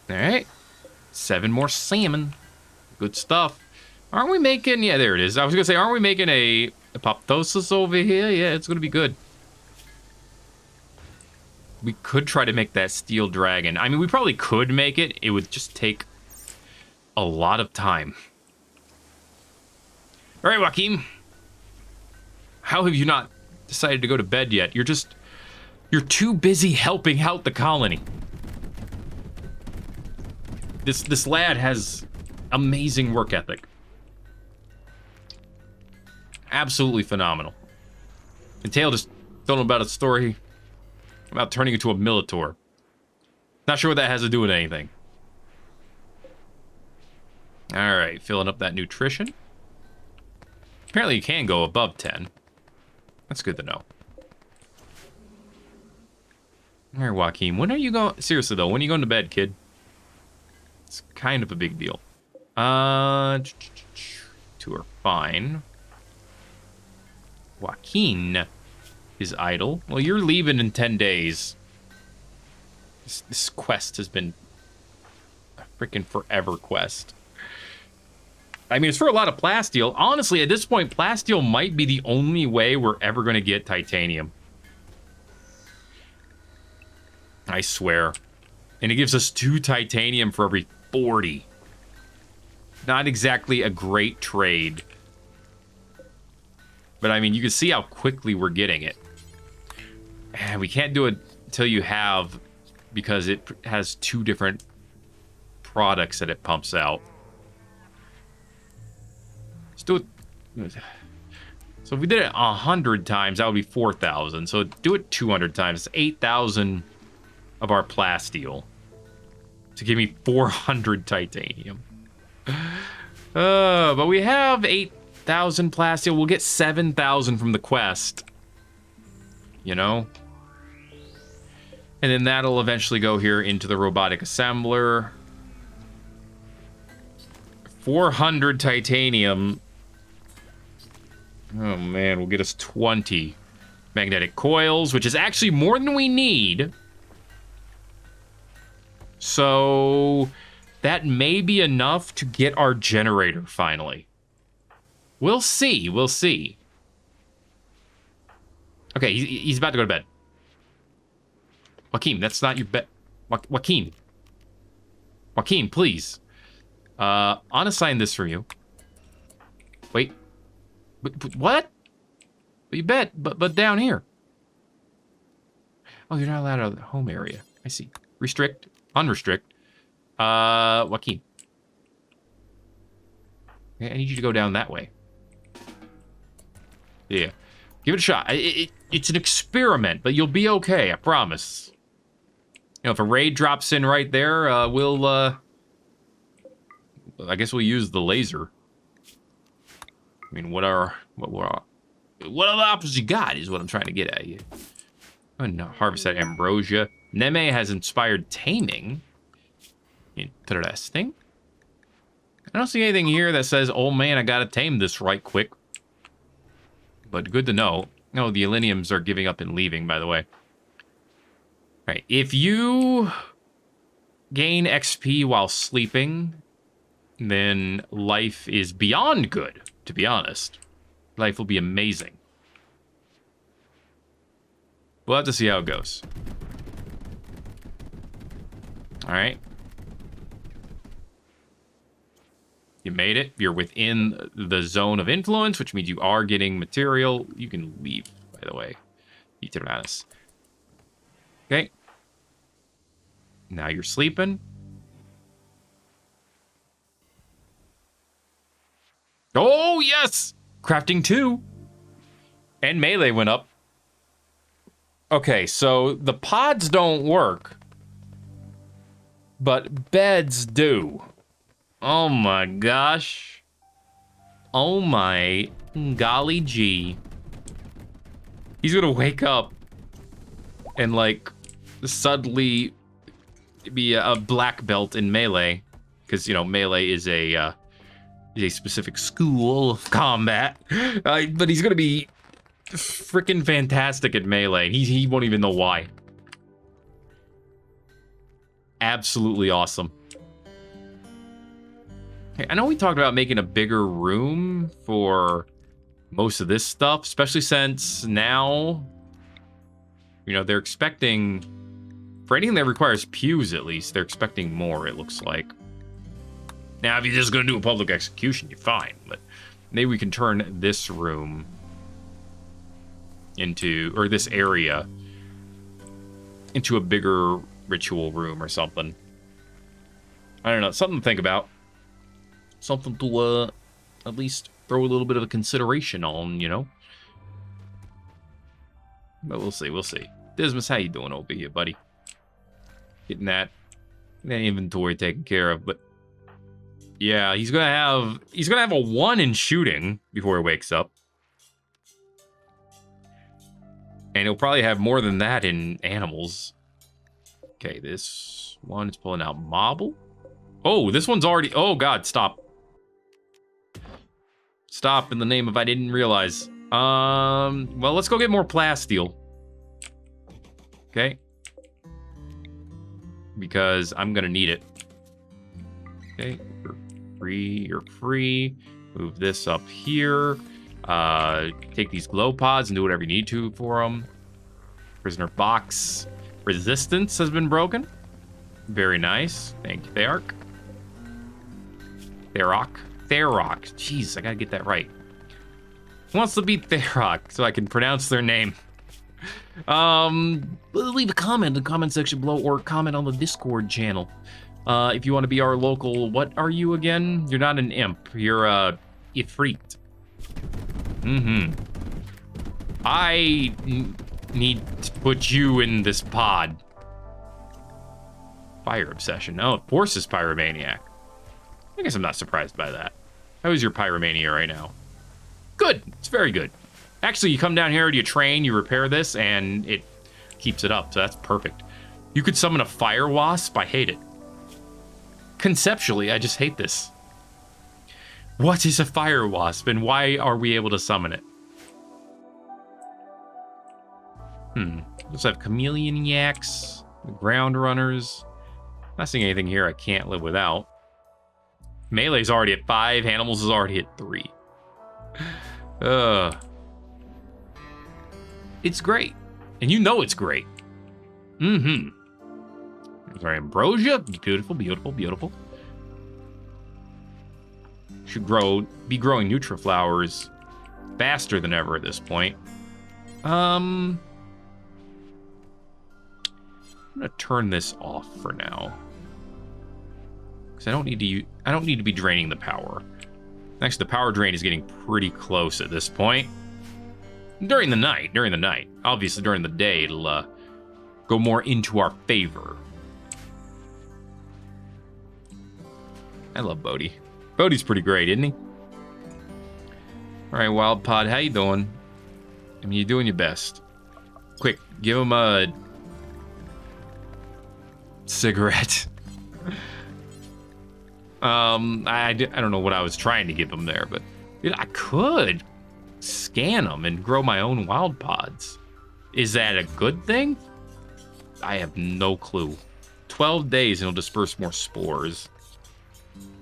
Alright. 7 more salmon. Good stuff. Aren't we making... Yeah, there it is. I was going to say, aren't we making a apoptosis over here? Yeah, it's going to be good. We could try to make that steel dragon. I mean, we probably could make it. It would just take a lot of time. All right, Joaquin. How have you not decided to go to bed yet? You're too busy helping out the colony. This lad has amazing work ethic. Absolutely phenomenal. And Tail just told him about a story about turning into a Militor. Not sure what that has to do with anything. All right, filling up that nutrition. Apparently you can go above 10. That's good to know. All right, Joaquin, when are you going? Seriously though, when are you going to bed, kid? It's kind of a big deal. 2 are fine. Joaquin is idle. Well, you're leaving in 10 days. This quest has been a freaking forever quest. I mean, it's for a lot of plasteel. Honestly, at this point, plasteel might be the only way we're ever going to get titanium. I swear. And it gives us 2 titanium for every 40. Not exactly a great trade. But I mean, you can see how quickly we're getting it. And we can't do it until you have, because it has 2 different products that it pumps out. Let's do it. So if we did it 100 times, that would be 4,000. So do it 200 times. It's 8,000 of our plasteel to give me 400 titanium. But we have 8,000 plasteel. We'll get 7,000 from the quest. You know? And then that'll eventually go here into the robotic assembler. 400 titanium. Oh man, will get us 20 magnetic coils, which is actually more than we need. So that may be enough to get our generator finally. We'll see, we'll see. Okay, he's about to go to bed. Joaquin, that's not your bed. Joaquin. Joaquin, please. Unassign this from you. Wait. What? You bet, but down here. Oh, you're not allowed out of the home area. I see. Restrict, unrestrict. Joaquin. Okay, I need you to go down that way. Yeah. Give it a shot. It's an experiment, but you'll be okay, I promise. You know, if a raid drops in right there, we'll, I guess we'll use the laser. I mean, what other options you got is what I'm trying to get at you. Oh, no, harvest that ambrosia. Neme has inspired taming. Interesting. I don't see anything here that says, oh man, I gotta tame this right quick. But good to know. No, the Eleniums are giving up and leaving, by the way. Alright, if you gain XP while sleeping, then life is beyond good, to be honest. Life will be amazing. We'll have to see how it goes. Alright. You made it. You're within the zone of influence, which means you are getting material. You can leave, by the way. Eternatus. Okay. Now you're sleeping. Oh, yes! Crafting 2. And melee went up. Okay, so the pods don't work. But beds do. Oh my gosh. Oh my golly gee. He's gonna wake up and like suddenly be a black belt in melee. Because, you know, melee is a specific school of combat. But he's gonna be freaking fantastic at melee. He won't even know why. Absolutely awesome. I know we talked about making a bigger room for most of this stuff, especially since now, you know, they're expecting For anything that requires pews, at least, they're expecting more, it looks like. Now, if you're just going to do a public execution, you're fine. But maybe we can turn this room into, or this area, into a bigger ritual room or something. I don't know, something to think about. Something to, at least throw a little bit of a consideration on, you know? But we'll see, we'll see. Dismas, how you doing over here, buddy? Getting that inventory taken care of, but yeah, he's gonna have a 1 in shooting before he wakes up. And he'll probably have more than that in animals. Okay, this one is pulling out Mobble. Oh, this one's already... Oh, God, stop. Stop in the name of I didn't realize. Well, let's go get more plasteel. Okay. Because I'm going to need it. Okay, you're free. Move this up here. Take these glow pods and do whatever you need to for them. Prisoner box resistance has been broken. Very nice. Thank you, Therok. Therok. Jeez, I gotta get that right. Who wants to beat Therok so I can pronounce their name? Leave a comment in the comment section below or comment on the Discord channel. If you want to be our local, what are you again? You're not an imp. You're a Ifrit. I need to put you in this pod. Fire obsession. Oh, Force is pyromaniac. I guess I'm not surprised by that. How is your pyromania right now? Good. It's very good. Actually, you come down here, you train, you repair this, and it keeps it up, so that's perfect. You could summon a fire wasp. I hate it. Conceptually, I just hate this. What is a fire wasp, and why are we able to summon it? Let's have chameleon yaks, the ground runners. Not seeing anything here I can't live without. Melee's already at 5, animals is already at 3. It's great. And you know it's great. There's our ambrosia. Beautiful, beautiful, beautiful. Should be growing nutriflowers faster than ever at this point. I'm gonna turn this off for now. Because I don't need to be draining the power. Actually, the power drain is getting pretty close at this point. During the night. Obviously, during the day, it'll go more into our favor. I love Bodhi. Bodhi's pretty great, isn't he? All right, Wild Pod, how you doing? I mean, you're doing your best. Quick, give him a cigarette. I don't know what I was trying to give him there, but I could scan them and grow my own wild pods. Is that a good thing? I have no clue. 12 days and he'll disperse more spores.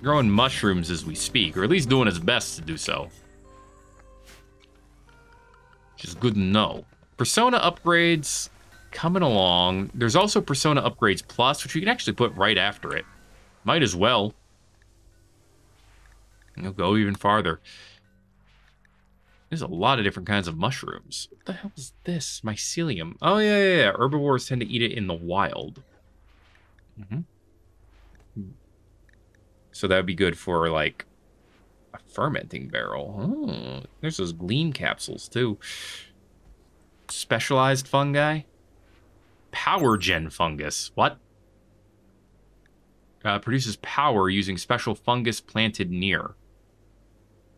Growing mushrooms as we speak, or at least doing his best to do so. Which is good to know. Persona upgrades coming along. There's also Persona Upgrades Plus, which we can actually put right after it. Might as well. You'll go even farther. There's a lot of different kinds of mushrooms. What the hell is this? Mycelium. Oh, yeah. Herbivores tend to eat it in the wild. So that would be good for, like, a fermenting barrel. Oh, there's those gleam capsules, too. Specialized fungi? Power gen fungus. What? Produces power using special fungus planted near.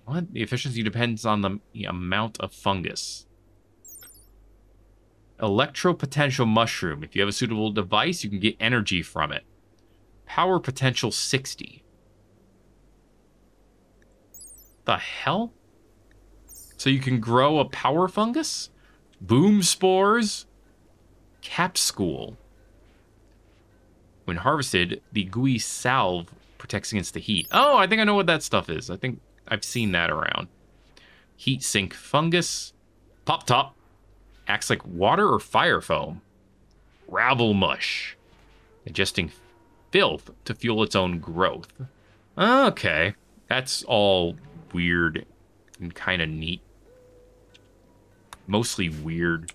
What? The efficiency depends on the amount of fungus. Electro-potential mushroom. If you have a suitable device, you can get energy from it. Power potential 60. The hell? So you can grow a power fungus? Boom spores? Capsule. When harvested, the gooey salve protects against the heat. Oh, I think I know what that stuff is. I think I've seen that around. Heat sink fungus. Pop top. Acts like water or fire foam. Gravel mush. Digesting filth to fuel its own growth. Okay. That's all weird and kind of neat. Mostly weird.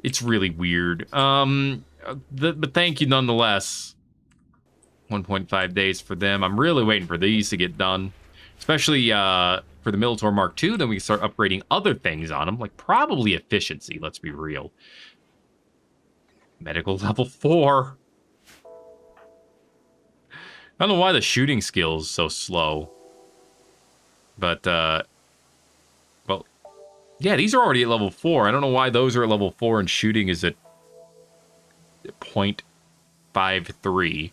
It's really weird. But thank you nonetheless. 1.5 days for them. I'm really waiting for these to get done. Especially for the Minotaur Mark II, then we can start upgrading other things on them, like probably efficiency, let's be real. Medical level 4. I don't know why the shooting skill is so slow. But, well, yeah, these are already at level 4. I don't know why those are at level 4 and shooting is at 0.53.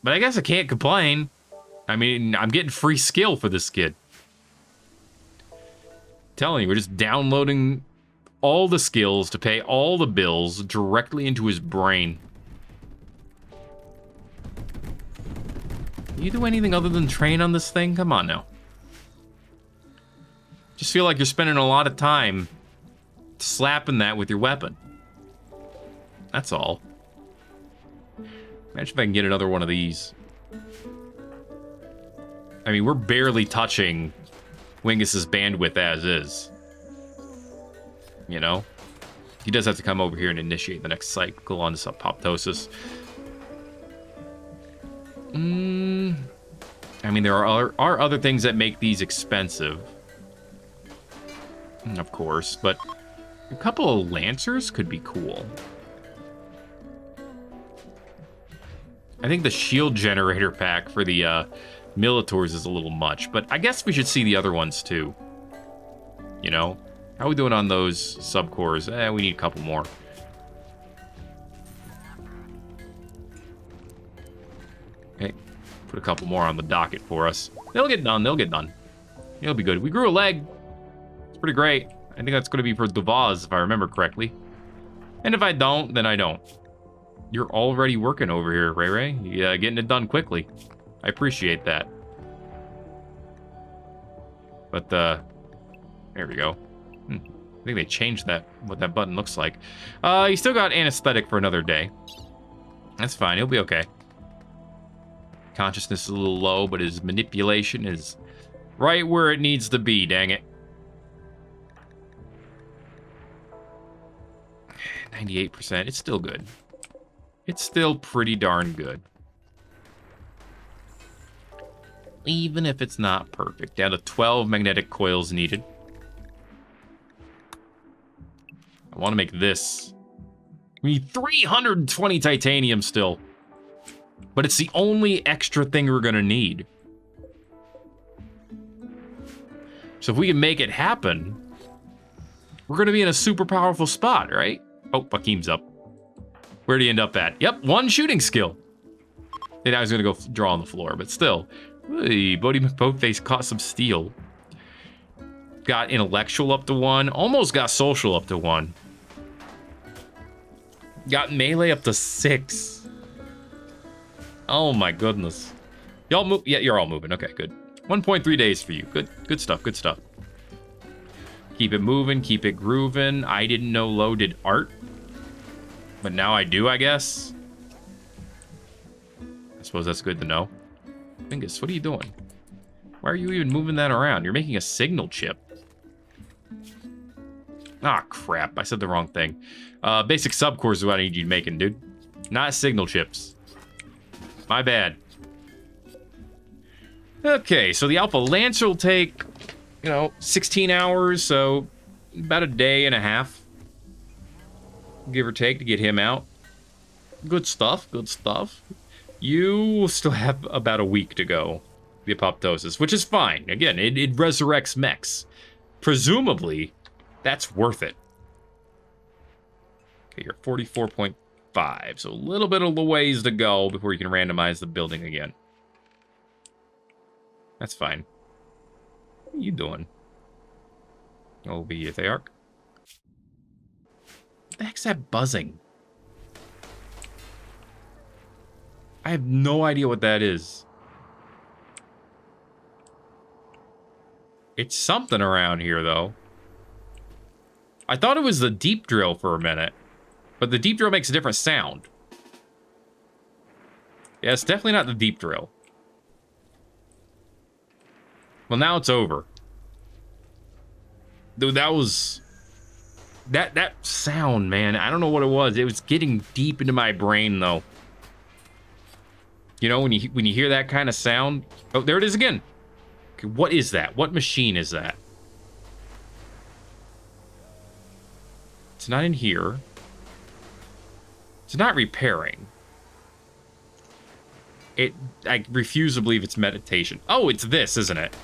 But I guess I can't complain. I mean, I'm getting free skill for this kid. I'm telling you, we're just downloading all the skills to pay all the bills directly into his brain. You do anything other than train on this thing? Come on now. Just feel like you're spending a lot of time slapping that with your weapon. That's all. Imagine if I can get another one of these. I mean, we're barely touching Wingus's bandwidth as is. You know? He does have to come over here and initiate the next cycle on this apoptosis. I mean, there are other things that make these expensive. Of course, but a couple of Lancers could be cool. I think the shield generator pack for the Militaurs is a little much, but I guess we should see the other ones too. You know? How are we doing on those subcores? We need a couple more. Okay, put a couple more on the docket for us. They'll get done, they'll get done. It'll be good. We grew a leg. It's pretty great. I think that's going to be for Devaz, if I remember correctly. And if I don't, then I don't. You're already working over here, Ray Ray. Yeah, getting it done quickly. I appreciate that. But, there we go. I think they changed that, what that button looks like. He still got anesthetic for another day. That's fine, he'll be okay. Consciousness is a little low, but his manipulation is right where it needs to be, dang it. 98%, it's still good. It's still pretty darn good. Even if it's not perfect. Down to 12 magnetic coils needed. I want to make this. We need 320 titanium still. But it's the only extra thing we're going to need. So if we can make it happen, we're going to be in a super powerful spot, right? Oh, Bakim's up. Where'd he end up at? Yep, 1 shooting skill. And I was going to go draw on the floor, but still. Hey, Bodhi McBoatface caught some steel. Got intellectual up to 1. Almost got social up to 1. Got melee up to 6. Oh my goodness. Y'all move? Yeah, you're all moving. Okay, good. 1.3 days for you. Good stuff, good stuff. Keep it moving, keep it grooving. I didn't know Lo did art. But now I do, I guess. I suppose that's good to know. Fingus, what are you doing? Why are you even moving that around? You're making a signal chip. Ah, crap. I said the wrong thing. Basic subcores is what I need you making, dude. Not signal chips. My bad. Okay, so the Alpha Lancer will take, 16 hours, so about a day and a half. Give or take to get him out. Good stuff, good stuff. You will still have about a week to go, the apoptosis, which is fine. Again, it resurrects mechs. Presumably, that's worth it. Okay, you're 44.5, so a little bit of the ways to go before you can randomize the building again. That's fine. What are you doing? Oh, be a Thearch. What the heck's that buzzing? I have no idea what that is. It's something around here, though. I thought it was the deep drill for a minute. But the deep drill makes a different sound. Yeah, it's definitely not the deep drill. Well, now it's over. Dude, that was... That sound, man. I don't know what it was. It was getting deep into my brain, though. You know, when you hear that kind of sound... Oh, there it is again. Okay, what is that? What machine is that? It's not in here. It's not repairing. I refuse to believe it's meditation. Oh, it's this, isn't it?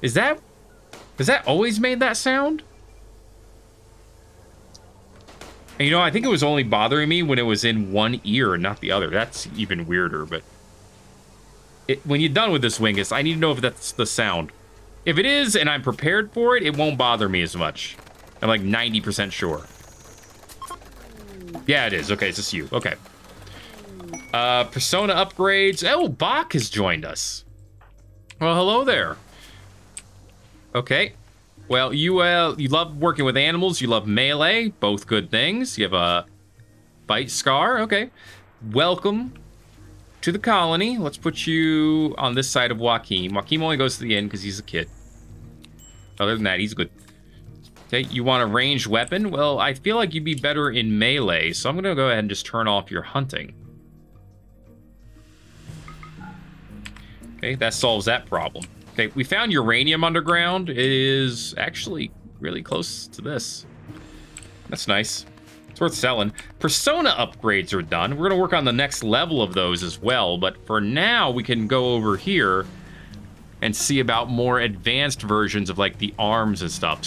Has that always made that sound? And, you know, I think it was only bothering me when it was in one ear and not the other. That's even weirder, but... when you're done with this, Wingus, I need to know if that's the sound. If it is, and I'm prepared for it, it won't bother me as much. I'm like 90% sure. Yeah, it is. Okay, it's just you. Okay. Persona upgrades. Oh, Bach has joined us. Well, hello there. Okay. Well, you love working with animals. You love melee. Both good things. You have a bite scar. Okay. Welcome to the colony. Let's put you on this side of Joaquin. Joaquin only goes to the inn because he's a kid. Other than that, he's good. Okay, you want a ranged weapon? Well, I feel like you'd be better in melee, so I'm going to go ahead and just turn off your hunting. Okay, that solves that problem. Okay, we found uranium underground. It is actually really close to this. That's nice. It's worth selling. Persona upgrades are done. We're going to work on the next level of those as well, but for now, we can go over here and see about more advanced versions of, like, the arms and stuff.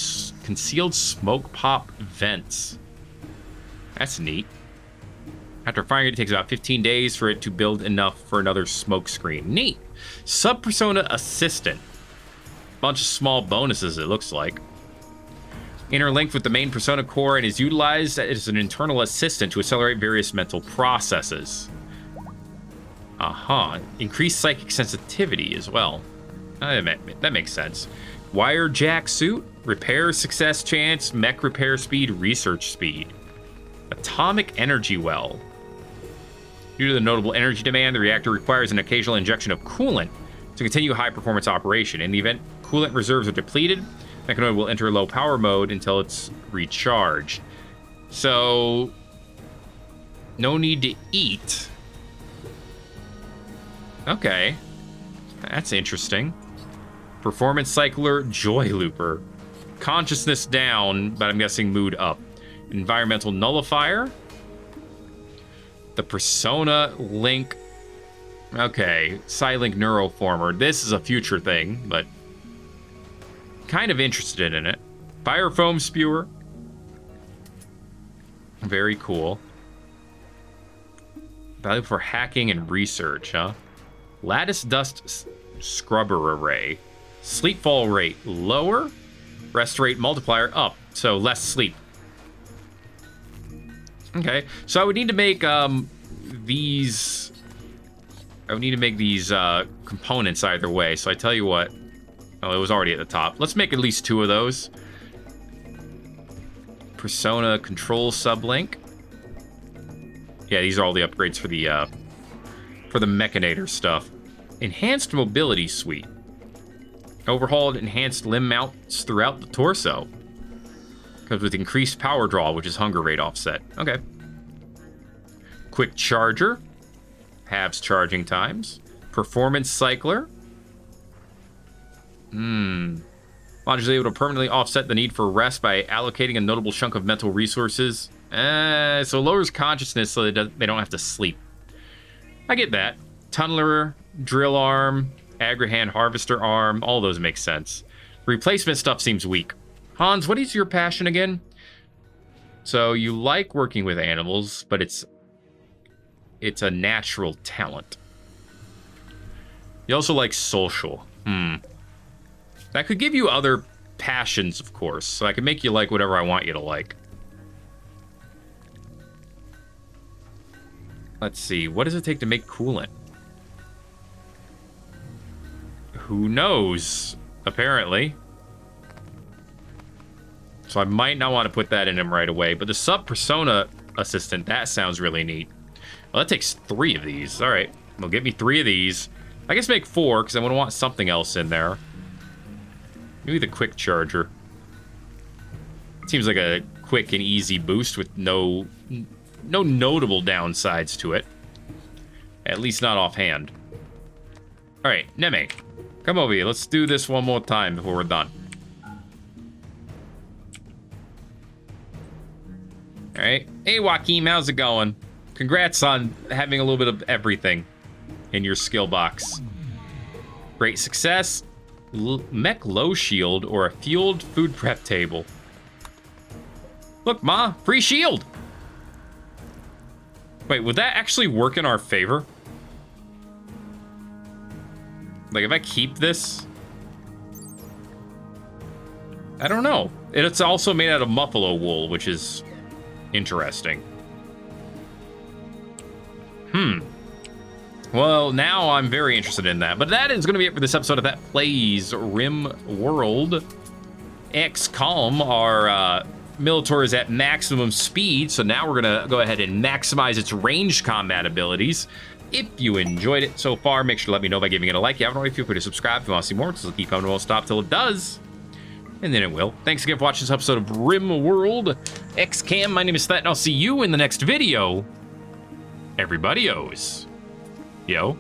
Concealed smoke pop vents. That's neat. After firing it, it takes about 15 days for it to build enough for another smoke screen. Neat. Sub-persona assistant. Bunch of small bonuses, it looks like. Interlinked with the main persona core and is utilized as an internal assistant to accelerate various mental processes. Increased psychic sensitivity as well. That makes sense. Wire jack suit, repair success chance, mech repair speed, research speed. Atomic energy well. Due to the notable energy demand, the reactor requires an occasional injection of coolant to continue high-performance operation. In the event coolant reserves are depleted, Mechanoid will enter low power mode until it's recharged. So, no need to eat. Okay. That's interesting. Performance cycler, joy looper. Consciousness down, but I'm guessing mood up. Environmental nullifier. The persona link. Okay, Psylink neuroformer. This is a future thing, but kind of interested in it. Fire foam spewer. Very cool. Value for hacking and research, huh? Lattice dust scrubber array. Sleep fall rate lower. Rest rate multiplier up. So less sleep. Okay, so I would need to make these. I would need to make these components either way. So I tell you what. Oh, it was already at the top. Let's make at least 2 of those. Persona control sublink. Yeah, these are all the upgrades for the Mechanator stuff. Enhanced mobility suite. Overhauled enhanced limb mounts throughout the torso. Comes with increased power draw, which is hunger rate offset. Okay. Quick charger. Halves charging times. Performance cycler. Launch is able to permanently offset the need for rest by allocating a notable chunk of mental resources. So lowers consciousness so they don't have to sleep. I get that. Tunneler, drill arm, Agrihan harvester arm, all those make sense. Replacement stuff seems weak. Hans, what is your passion again? So you like working with animals, but it's a natural talent. You also like social. That could give you other passions, of course, so I can make you like whatever I want you to like. Let's see, what does it take to make coolant? Who knows, apparently. So I might not want to put that in him right away. But the sub-persona assistant, that sounds really neat. Well, that takes 3 of these. All right. Well, get me 3 of these. I guess make 4, because I'm going to want something else in there. Maybe the quick charger. Seems like a quick and easy boost with no notable downsides to it. At least not offhand. All right, Neme, come over here. Let's do this one more time before we're done. All right. Hey, Joaquin, how's it going? Congrats on having a little bit of everything in your skill box. Great success. Mech low shield or a fueled food prep table. Look, Ma, free shield. Wait, would that actually work in our favor? Like, if I keep this? I don't know. It's also made out of buffalo wool, which is interesting. Well, now I'm very interested in that. But that is going to be it for this episode of Thet Plays Rimworld. XCOM, our Militor is at maximum speed, so now we're going to go ahead and maximize its ranged combat abilities. If you enjoyed it so far, make sure to let me know by giving it a like. If you haven't already, feel free to subscribe if you want to see more, because it'll keep coming, it won't stop till it does. And then it will. Thanks again for watching this episode of Rimworld XCOM. My name is Thet, and I'll see you in the next video. Everybody-os. Yo.